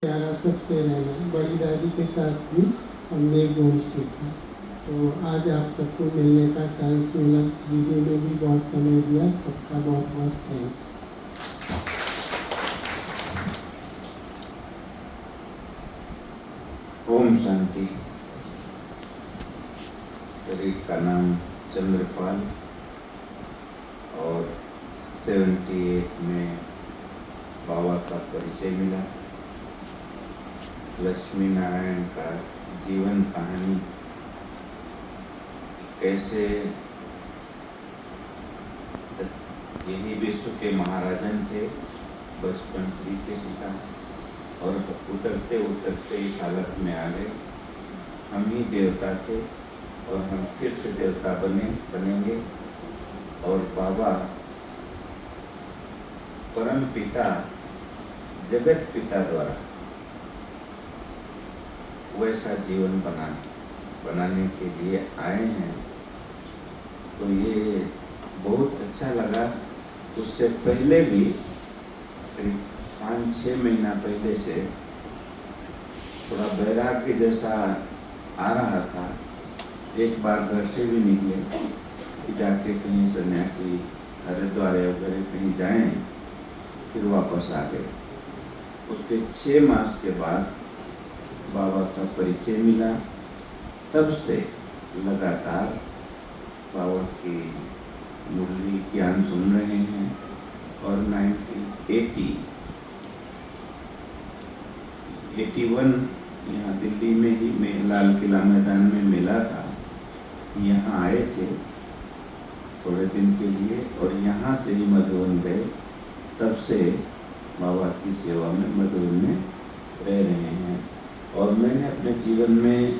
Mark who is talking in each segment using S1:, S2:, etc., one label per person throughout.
S1: प्यारा सबसे रहना। बड़ी दादी के साथ भी हमने गुण सीखा। तो आज आप सबको मिलने का चांस मिला। दीदी ने भी बहुत समय दिया, सबका बहुत बहुत थैंक्स।
S2: ओम शांति। शरीर का नाम चंद्रपाल और 78 में बाबा का परिचय मिला। लक्ष्मी नारायण का जीवन कहानी कैसे यही विश्व के महाराजन थे, बचपन तरीके सीखा और उतरते उतरते इस हालत में आ गए। हम ही देवता थे और हम फिर से देवता बनेंगे। और बाबा परम पिता जगत पिता द्वारा वैसा जीवन बनाने के लिए आए हैं। तो ये बहुत अच्छा लगा। उससे पहले भी 5-6 महीना पहले से थोड़ा वैराग्य जैसा आ रहा था। एक बार घर से भी निकले कि जाके कहीं सन्यासी हरिद्वार वगैरह कहीं जाएं, फिर वापस आ गए। उसके 6 मास के बाद बाबा का परिचय मिला। तब से लगातार बाबा की मुरली ज्ञान सुन रहे हैं। और 1981 यहाँ दिल्ली में ही में लाल किला मैदान में मेला था, यहाँ आए थे थोड़े दिन के लिए और यहाँ से ही मधुबन गए। तब से बाबा की सेवा में मधुबन में रह रहे हैं। और मैंने अपने जीवन में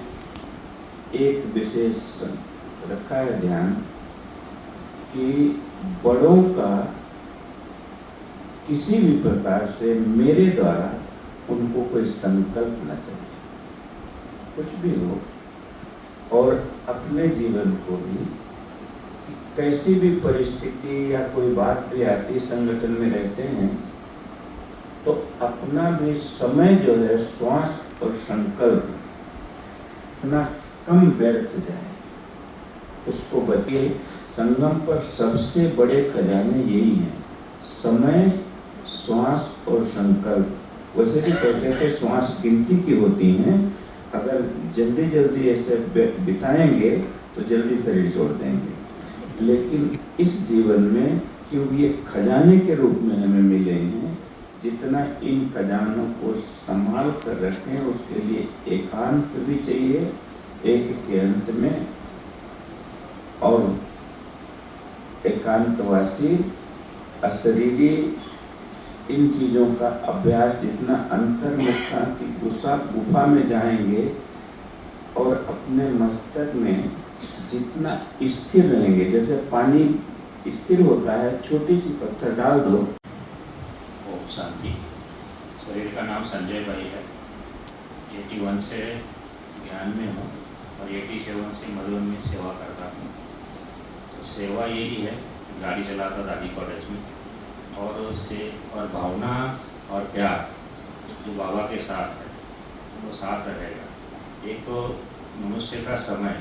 S2: एक विशेष रखा है ध्यान कि बड़ों का किसी भी प्रकार से मेरे द्वारा उनको कोई संकल्प न चाहिए, कुछ भी हो। और अपने जीवन को भी कैसी भी परिस्थिति या कोई बात भी आती, संगठन में रहते हैं तो अपना भी समय जो है श्वास और संकल्प इतना कम व्यर्थ जाए, उसको बचिए। संगम पर सबसे बड़े खजाने यही हैं, समय, श्वास और संकल्प। वैसे भी कहते थे श्वास गिनती की होती हैं, अगर जल्दी जल्दी ऐसे बिताएंगे तो जल्दी शरीर छोड़ देंगे। लेकिन इस जीवन में क्योंकि ये खजाने के रूप में हमें मिले हैं, जितना इन खजानों को संभाल कर रखें उसके लिए एकांत भी चाहिए एक के अंत में। और एकांतवासी, अशरीरी, इन चीज़ों का अभ्यास जितना अंतर्मुखता की गुफा में जाएंगे और अपने मस्तक में जितना स्थिर रहेंगे, जैसे पानी स्थिर होता है, छोटी सी पत्थर डाल दो।
S3: ओम शांति। शरीर का नाम संजय भाई है। 81 से ज्ञान में हूँ और 87 से मधुबन में सेवा करता हूँ। तो सेवा यही है, गाड़ी चलाता दादी कॉलेज में, और भावना और प्यार जो बाबा के साथ है वो साथ रहेगा। एक तो मनुष्य का समय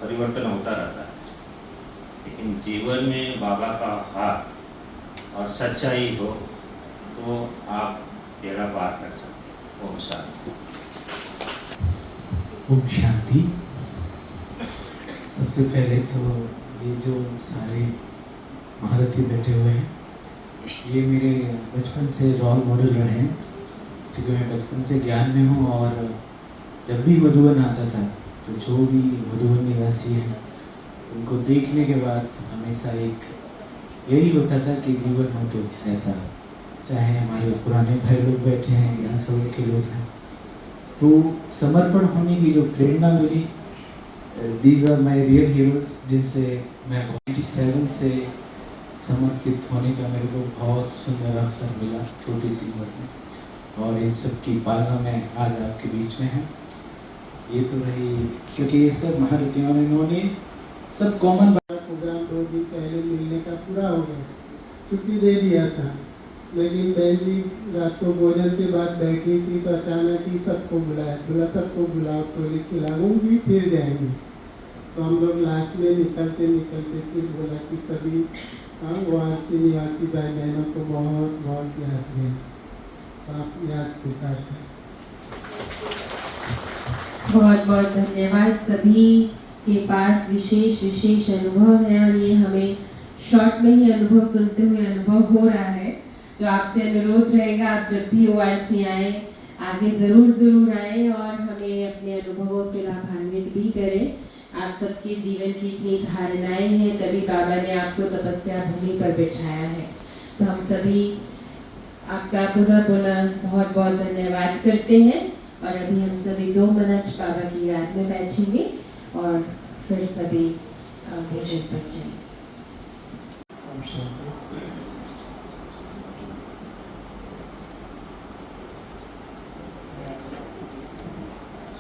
S3: परिवर्तन होता रहता है, लेकिन जीवन में बाबा का हाथ और सच्चाई हो तो आप बेड़ा पार कर सकते। ओम शांति।
S4: ओम शांति। सबसे पहले तो ये जो सारे महारथी बैठे हुए हैं, ये मेरे बचपन से रोल मॉडल रहे हैं, क्योंकि मैं बचपन से ज्ञान में हूँ। और जब भी मधुबन आता था तो जो भी मधुबन निवासी हैं उनको देखने के बाद हमेशा एक यही होता था कि जीवन हो तो ऐसा, चाहे हमारे पुराने भाई लोग बैठे हैं या सब के लोग हैं, तो समर्पण होने की जो प्रेरणा मिली, these are my real heroes, जिनसे मैं 97 से समर्पित होने का मेरे को बहुत सुंदर अवसर मिला छोटी सी उम्र में। और इन सब की पालना में आज आपके बीच में है। ये तो रही, क्योंकि ये सब महारथियों ने, इन्होंने सब कॉमन
S1: प्रोग्राम 2 दिन पहले मिलने का पूरा हो गया, छुट्टी दे दिया था। लेकिन बहन जी रात को भोजन के बाद बैठी थी तो अचानक ही सबको बुलाया, बोला सबको बुलाओ, टोली खिलाऊंगी फिर जाएंगे। तो हम लोग लास्ट में निकलते निकलते फिर बोला कि सभी वाराणसी निवासी भाई बहनों को बहुत बहुत याद दें, तो आप याद स्वीकार करें।
S5: बहुत बहुत धन्यवाद। सभी के पास विशेष अनुभव है और ये हमें शॉर्ट में ही अनुभव सुनते हुए अनुभव हो रहा है। तो आपसे अनुरोध रहेगा आप जब भी ORC आए आगे ज़रूर आए और हमें अपने अनुभवों से लाभान्वित भी करें। आप सबके जीवन की इतनी धारणाएं हैं, तभी बाबा ने आपको तपस्या भूमि पर बिठाया है। तो हम सभी आपका पुनः बहुत बहुत धन्यवाद करते हैं और अभी हम सभी 2 मिनट बाबा की याद में बैठेंगे और फिर सभी भोजन पर जाएंगे।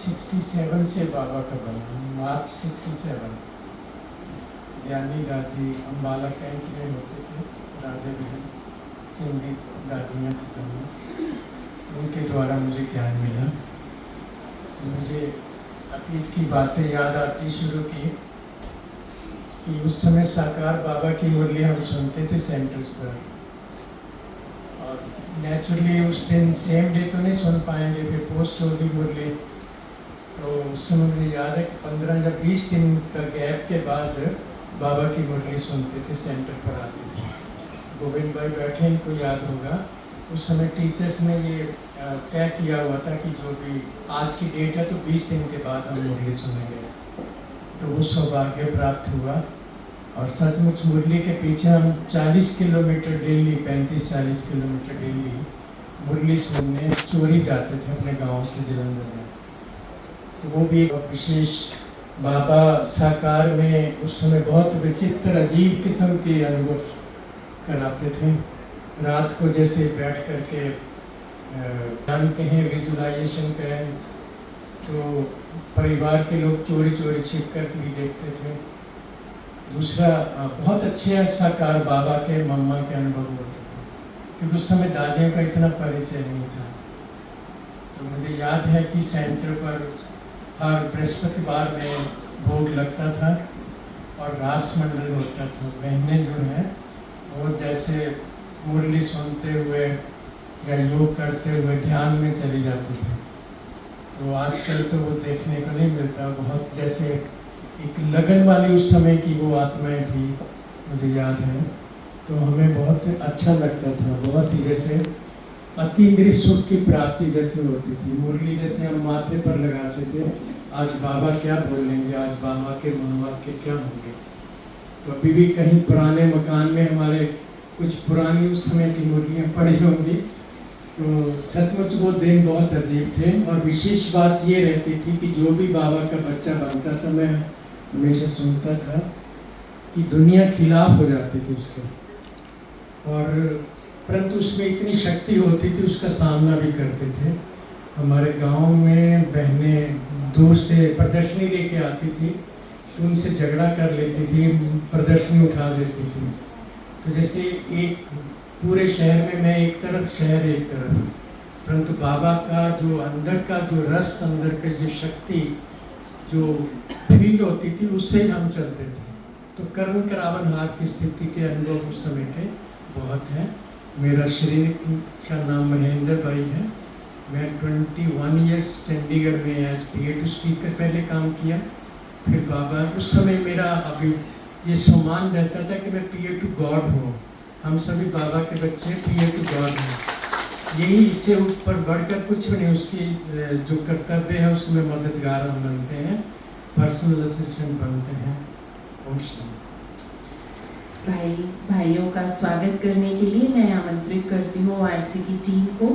S6: 67 से बाबा का बना, मार्च 67। ज्ञानी दादी अम्बाला कैंप में होते थे, राधे बहन सिंधी दादियाँ थी दोनों, उनके द्वारा मुझे ज्ञान मिला। तो मुझे अतीत की बातें याद आती शुरू की कि उस समय साकार बाबा की मुरली हम सुनते थे सेंटर्स पर, और नेचुरली उस दिन सेम डे तो नहीं सुन पाएंगे, फिर पोस्ट होगी मुरली। तो उस समय मुझे याद है कि 15 या 20 दिन का गैप के बाद बाबा की मुरली सुनते थे, सेंटर पर आते थे। गोविंद भाई बैठे, इनको याद होगा, उस समय टीचर्स ने ये तय किया हुआ था कि जो भी आज की डेट है तो 20 दिन के बाद हम मुरली सुनेंगे। तो वो सौभाग्य प्राप्त हुआ और सचमुच मुरली के पीछे हम 40 किलोमीटर डेली, 35-40 किलोमीटर डेली मुरली सुनने चोरी जाते थे अपने गांव से जलंधर में। तो वो भी एक विशेष बाबा साकार में उस समय बहुत विचित्र अजीब किस्म के अनुभव कराते थे। रात को जैसे बैठ करके ध्यान कहें, विजुलाइजेशन कहें, तो परिवार के लोग चोरी छिप कर भी देखते थे। दूसरा बहुत अच्छे साकार बाबा के मम्मा के अनुभव होते थे, क्योंकि उस समय दादियों का इतना परिचय नहीं था। तो मुझे याद है कि सेंटर पर हर बृहस्पतिवार में भोग लगता था और रास मंडल होता था। बहनें जो हैं वो जैसे मुरली सुनते हुए या योग करते हुए ध्यान में चली जाती थी। तो आजकल तो वो देखने को नहीं मिलता। बहुत जैसे एक लगन वाली उस समय की वो आत्माएं थी, मुझे याद है। तो हमें बहुत अच्छा लगता था, बहुत ही जैसे अतीन्द्रिय सुख की प्राप्ति जैसे होती थी। मुरली जैसे हम माथे पर लगाते थे, आज बाबा क्या बोलेंगे, आज बाबा के मनोवाक्य क्या होंगे। तो अभी भी कहीं पुराने मकान में हमारे कुछ पुरानी उस समय की मुरलियाँ पड़ी होंगी। तो सचमुच वो दिन बहुत अजीब थे। और विशेष बात ये रहती थी कि जो भी बाबा का बच्चा बनता था, मैं हमेशा सुनता था कि दुनिया खिलाफ हो जाती थी उसके, और परंतु उसमें इतनी शक्ति होती थी, उसका सामना भी करते थे। हमारे गांव में बहनें दूर से प्रदर्शनी लेके आती थी, तो उनसे झगड़ा कर लेती थी, प्रदर्शनी उठा देती थी। तो जैसे एक पूरे शहर में मैं एक तरफ, शहर एक तरफ, परंतु बाबा का जो अंदर का जो रस, अंदर की जो शक्ति जो फील होती थी, उससे हम चलते थे। तो कर्ण करावन हाथ की स्थिति के अनुभव उस समय के बहुत हैं। मेरा शरीर का नाम महेंद्र भाई है। मैं 21 ईयर्स चंडीगढ़ में एज PA स्पीकर पहले काम किया। फिर बाबा उस समय मेरा अभी ये सम्मान रहता था कि मैं PA टू गॉड हूँ। हम सभी बाबा के बच्चे PA टू गॉड हैं। यही, इससे ऊपर बढ़कर कुछ भी नहीं। उसकी जो कर्तव्य है उसमें मददगार हम बनते हैं, पर्सनल असिस्टेंट बनते हैं।
S5: भाइयों का स्वागत करने के लिए मैं आमंत्रित करती हूँ ORC की टीम को।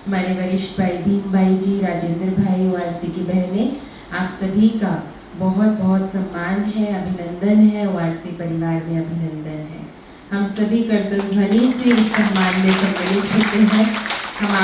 S5: हमारे वरिष्ठ भाई भीम भाई जी, राजेंद्र भाई, ORC की बहनें, आप सभी का बहुत बहुत सम्मान है, अभिनंदन है, ORC परिवार में अभिनंदन है। हम सभी कर्तव्य ध्वनि से इस सम्मान में सम्मिलित होते हैं। हम